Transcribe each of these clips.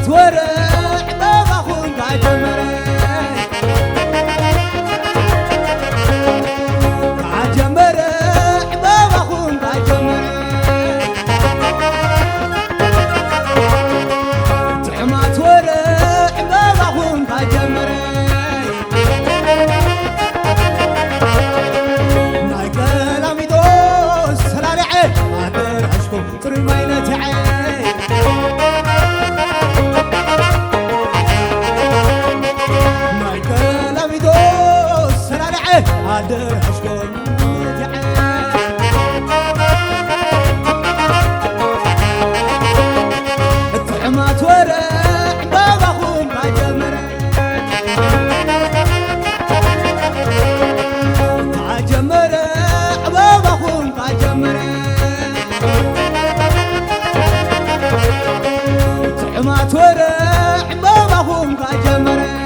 ورع بابا خون كاجمري كاجمري بابا خون كاجمري طعمات ورع بابا خون كاجمري ناي كلامي دوس سلالعي عبر عشكم طري ماينة عين ناي كلامي دوس سلالعي عبر عشكم الطعمات ورع بابا خون كاجمري كاجمري بابا خون كاجمري طعمات ورع بابا خون كاجمري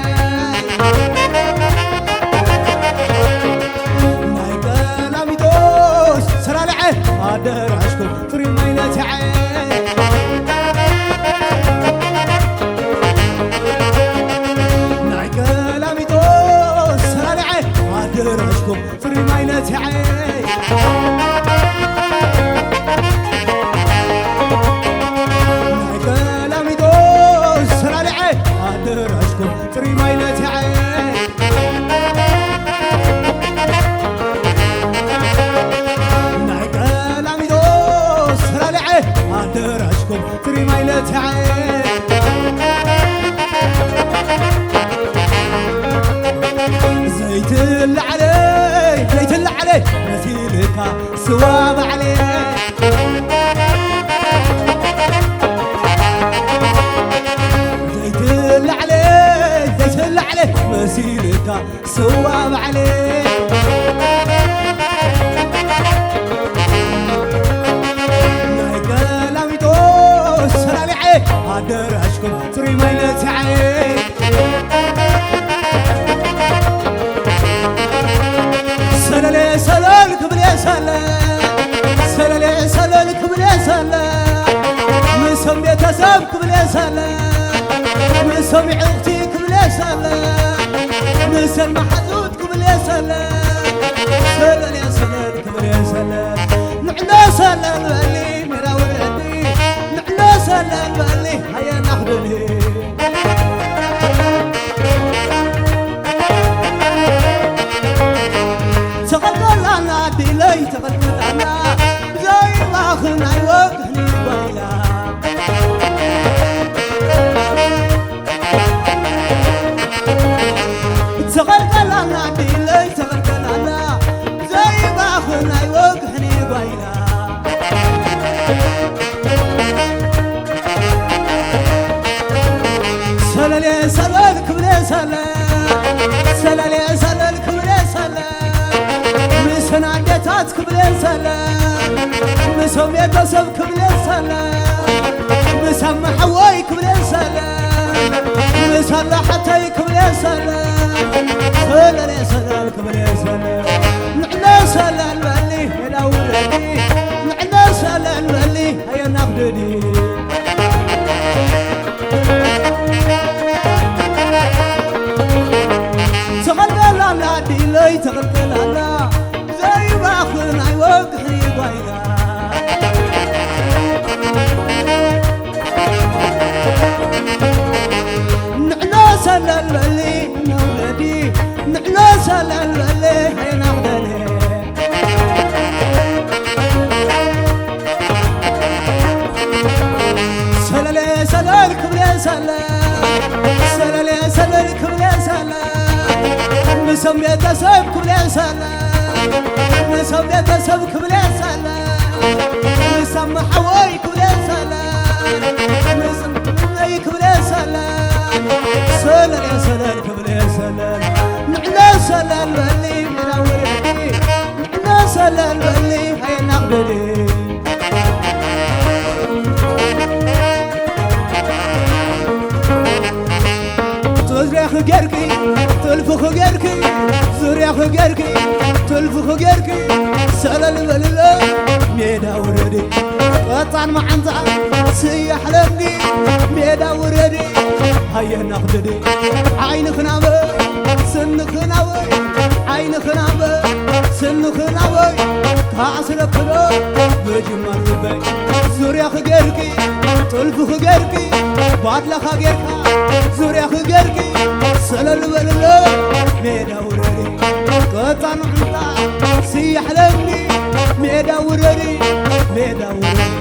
ناي كلامي دوس سلالعي عبر عشكم طري ماينة عين ناي كلامي دوس سلالعي عبر عشكم طري ماينة عين ناي كلامي دوس سلالعي عبر عشكم طري ماينة عين ناي كلامي دوس سلالعي عبر عشكم طري ماينة عين زيت اللي عليه زيت اللي عليه مثيلك سواب عليه زيت اللي عليه زيت اللي عليه مثيلك سواب عليه ناي كلامي دوس سلالعي عبر عشكم طري ماينة عين سلالي سلالك بلي سلال سلالي سلالك بلي سلال مسمي تسابك بلي سلال مسمي عقتيك بلي سلال مسمي حدودك بلي سلال سلالي سلالك بلي سلال نحنا سلال بالي مراور عندي نحنا سلال بالي هيا ناخذني تغلقنا ديلي تغلقنا زي ما خلنا يوقهني بايلا تغلقنا ديلي تغلقنا زي ما خلنا يوقهني بايلا سلالي سلالك بلي سلال سلالي سلالك بلي سلال مسن عدتاتك بلي سلال مسم يتسبك بلي سلال مسم حوايك بلي سلال مسل حتيك بلي سلال سلالي سلالك بلي سلال نحنا سلال بالي الى ولدي نحنا سلال بالي هيا ناخذني تغلقنا ديلي تغلقنا زي ما خلنا يوقهني بايلا نحنا سلال بالي مولدي نحنا سلال بالي هيا ناخذني سلالي سلالك بلي سلال سلالي سلالك بلي سلال مسم يتسبك بلي سلال مسم يتسبك بلي سلال مسم حوايك بلي سلال مسم حوايك بلي سلال سلالي سلالك بلي سلال نحنا سلال بالي مراوري نحنا سلال بالي هيا ناخذني تزرع خجركي تلفخ خجركي زرع خجركي تلفخ خجركي سلال بالله ميدا وردي قطعن معنزع سيح لمني ميدا وردي يهنا خددي عين خنابي سن خنابي عين خنابي سن خنابي تعصر بلو بجمال ربي زوريا خجركي طلف خجركي باطلا خجركا زوريا خجركي سلل بللو ميدا ورري قطن عطا سيح لمني ميدا ورري ميدا ورري